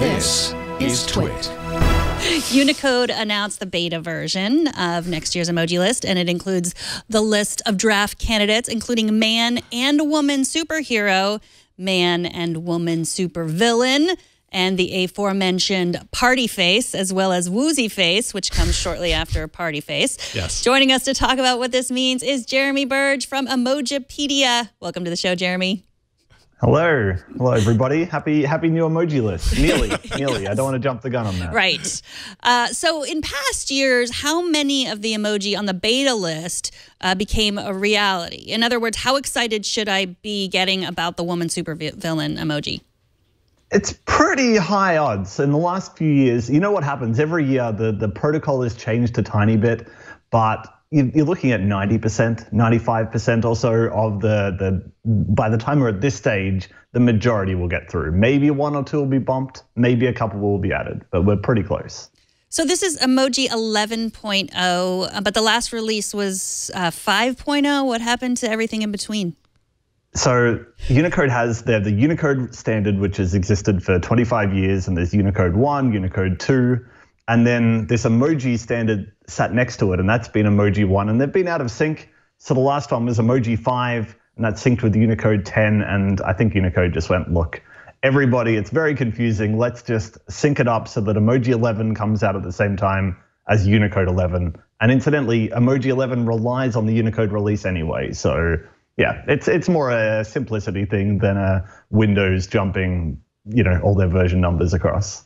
This is TWiT. Unicode announced the beta version of next year's emoji list, and it includes the list of draft candidates, including man and woman superhero, man and woman supervillain, and the aforementioned party face, as well as woozy face, which comes shortly after party face. Yes. Joining us to talk about what this means is Jeremy Burge from Emojipedia. Welcome to the show, Jeremy. Hello. Hello, everybody. Happy new emoji list. Nearly. I don't want to jump the gun on that. Right. So in past years, how many of the emoji on the beta list became a reality? In other words, how excited should I be getting about the woman supervillain emoji? It's pretty high odds. In the last few years, you know what happens? Every year, the protocol has changed a tiny bit, but you're looking at 90%, 95% or so of by the time we're at this stage, the majority will get through. Maybe one or two will be bumped, maybe a couple will be added, but we're pretty close. So this is Emoji 11.0, but the last release was 5.0. What happened to everything in between? So Unicode has the Unicode standard, which has existed for 25 years, and there's Unicode 1, Unicode 2, and then this emoji standard sat next to it, and that's been Emoji 1, and they've been out of sync. So the last one was Emoji 5, and that's synced with Unicode 10, and I think Unicode just went, look, everybody, it's very confusing. Let's just sync it up so that Emoji 11 comes out at the same time as Unicode 11. And incidentally, Emoji 11 relies on the Unicode release anyway, so yeah, it's more a simplicity thing than a Windows jumping, all their version numbers across.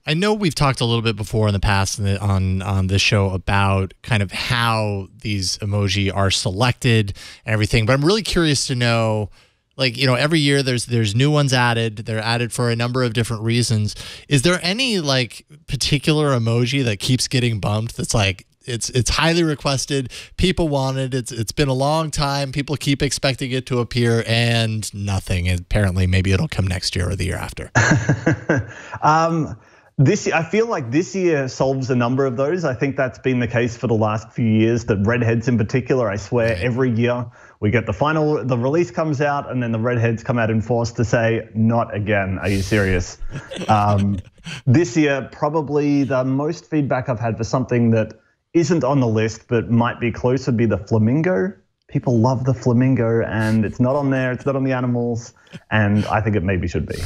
I know we've talked a little bit before in the past on this show about kind of how these emoji are selected and everything, but I'm really curious to know, like, every year there's new ones added. They're added for a number of different reasons. Is there any like particular emoji that keeps getting bumped that's like, it's highly requested, people want it, it's been a long time, people keep expecting it to appear, and nothing? And apparently maybe it'll come next year or the year after. I feel like this year solves a number of those. I think that's been the case for the last few years, that Redheads in particular, I swear, every year we get the release comes out, and then the Redheads come out in force to say, not again, are you serious? This year, probably the most feedback I've had for something that isn't on the list but might be close would be the flamingo. People love the flamingo, and it's not on there, it's not on the animals, and I think it maybe should be.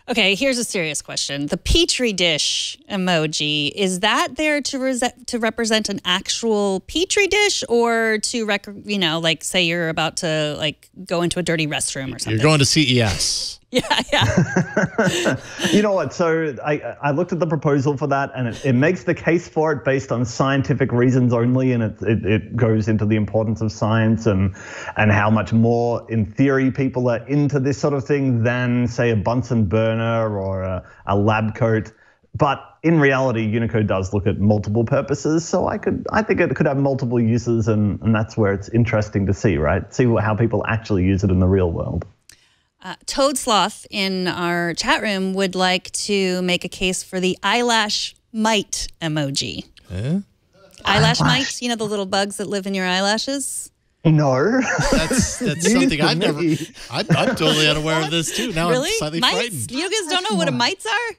Okay, here's a serious question. The petri dish emoji, is that there to represent an actual petri dish, or to like say you're about to like go into a dirty restroom or something? You're going to CES. Yeah. You know what? So I looked at the proposal for that, and it makes the case for it based on scientific reasons only, and it goes into the importance of science and how much more, in theory, people are into this sort of thing than, say, a Bunsen burner or a lab coat. But in reality, Unicode does look at multiple purposes, so I think it could have multiple uses, and that's where it's interesting to see, right? See how people actually use it in the real world. Toad Sloth in our chat room would like to make a case for the eyelash mite emoji. Eyelash mites, the little bugs that live in your eyelashes? No. That's something I've never, I'm totally unaware of this too. Now really? I'm slightly frightened. You guys don't know what a mites are?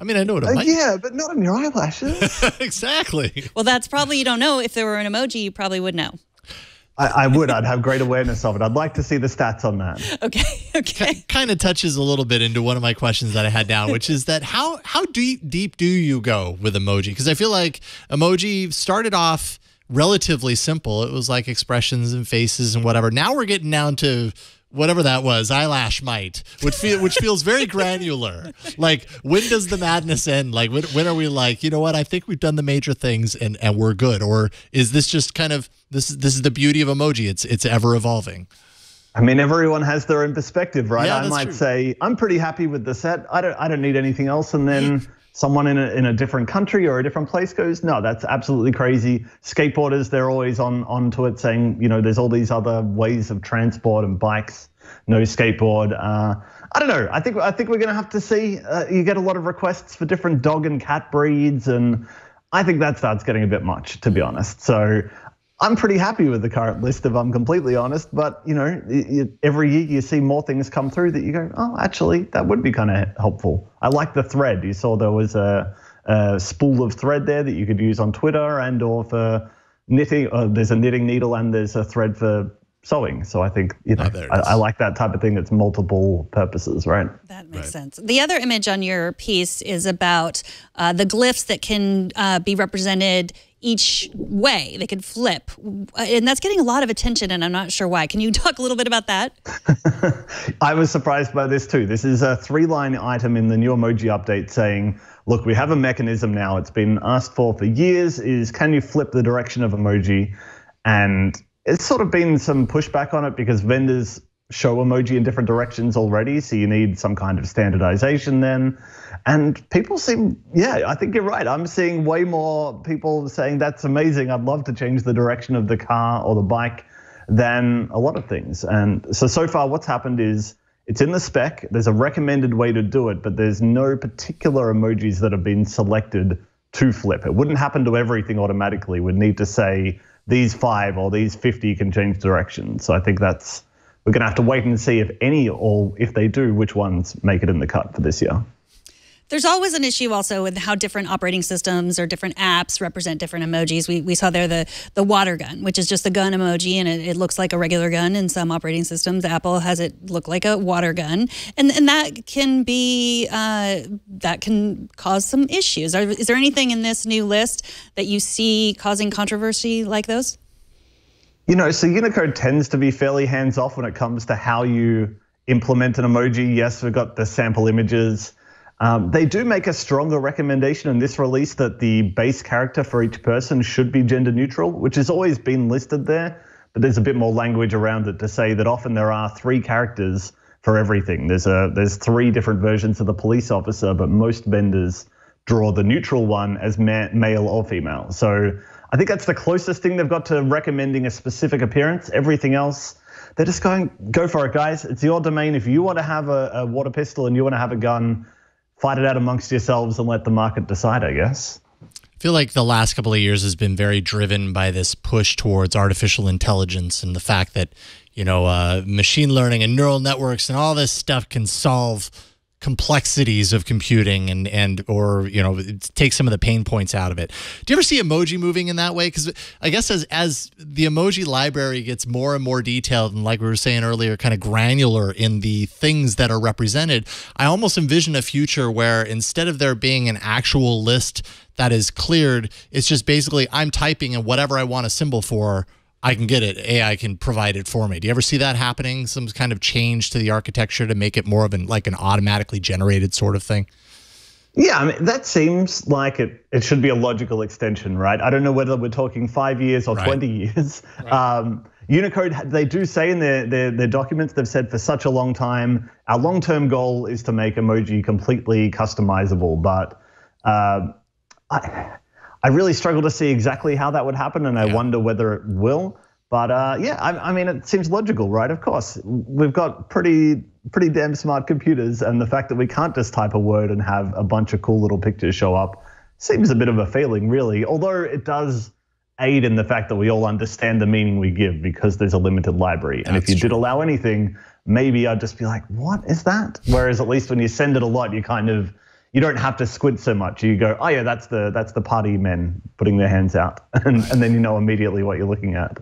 I mean, I know what a mite is. Yeah, but not in your eyelashes. Exactly. Well, that's probably, you don't know. If there were an emoji, you probably would know. I'd have great awareness of it. I'd like to see the stats on that. Okay. Kind of touches a little bit into one of my questions that I had down, which is that how deep do you go with emoji? Because I feel like emoji started off relatively simple. It was like expressions and faces and whatever. Now we're getting down to whatever that was, eyelash mite, which feels very granular. Like, when does the madness end? Like, when are we like, you know what, I think we've done the major things and we're good? Or is this just kind of, this is the beauty of emoji, it's ever evolving? I mean, everyone has their own perspective, right? Yeah, I might true. say, I'm pretty happy with the set, I don't need anything else, and then someone in a different country or a different place goes, no, that's absolutely crazy. Skateboarders, they're always onto it saying, there's all these other ways of transport and bikes, no skateboard. I don't know. I think we're going to have to see. You get a lot of requests for different dog and cat breeds, and I think that starts getting a bit much, to be honest. So I'm pretty happy with the current list, if I'm completely honest. But, you know, every year you see more things come through that you go, oh, actually, that would be kind of helpful. I like the thread. You saw there was a spool of thread there that you could use on Twitter and or for knitting. There's a knitting needle and there's a thread for sewing. So I think, you know, I like that type of thing. It's multiple purposes, right? That makes sense. The other image on your piece is about the glyphs that can be represented each way. They could flip. And that's getting a lot of attention, and I'm not sure why. Can you talk a little bit about that? I was surprised by this too. This is a 3-line item in the new emoji update saying, look, we have a mechanism now. It's been asked for years, is can you flip the direction of emoji? And it's sort of been some pushback on it because vendors show emoji in different directions already. So you need some kind of standardization then. And people seem, yeah, I think you're right. I'm seeing way more people saying that's amazing. I'd love to change the direction of the car or the bike than a lot of things. And so far what's happened is it's in the spec. There's a recommended way to do it, but there's no particular emojis that have been selected to flip. It wouldn't happen to everything automatically. We'd need to say these 5 or these 50 can change direction. So I think we're gonna have to wait and see if any or if they do, which ones make it in the cut for this year. There's always an issue also with how different operating systems or different apps represent different emojis. We saw there the water gun, which is just the gun emoji, and it looks like a regular gun in some operating systems. Apple has it look like a water gun, and that can be that can cause some issues. Is there anything in this new list that you see causing controversy like those? You know, so Unicode tends to be fairly hands-off when it comes to how you implement an emoji. Yes, we've got the sample images. They do make a stronger recommendation in this release that the base character for each person should be gender neutral, which has always been listed there, but there's a bit more language around it to say that often there are 3 characters for everything. There's 3 different versions of the police officer, but most vendors draw the neutral one as male or female. So I think that's the closest thing they've got to recommending a specific appearance. Everything else, they're just going, go for it, guys. It's your domain. If you want to have a water pistol and you want to have a gun, fight it out amongst yourselves and let the market decide, I guess. I feel like the last couple of years has been very driven by this push towards artificial intelligence and the fact that, you know, machine learning and neural networks and all this stuff can solve complexities of computing and or, you know, take some of the pain points out of it. Do you ever see emoji moving in that way? Because I guess as the emoji library gets more and more detailed and, like we were saying earlier, kind of granular in the things that are represented, I almost envision a future where instead of there being an actual list that is cleared, it's just basically I'm typing and whatever I want a symbol for, I can get it. AI can provide it for me. Do you ever see that happening? Some kind of change to the architecture to make it more of an automatically generated sort of thing? Yeah, I mean, that seems like it should be a logical extension, right? I don't know whether we're talking 5 years or 20 years. Right. Unicode, they do say in their documents, they've said for such a long time, our long-term goal is to make emoji completely customizable, but I really struggle to see exactly how that would happen, and I wonder whether it will. But yeah, I mean, it seems logical, right? Of course, we've got pretty damn smart computers, and the fact that we can't just type a word and have a bunch of cool little pictures show up seems a bit of a failing, really. Although it does aid in the fact that we all understand the meaning we give because there's a limited library. And if you did allow anything, maybe I'd just be like, what is that? Whereas at least when you send it a lot, you don't have to squint so much. You go, oh yeah, that's the party men putting their hands out, and then you know immediately what you're looking at.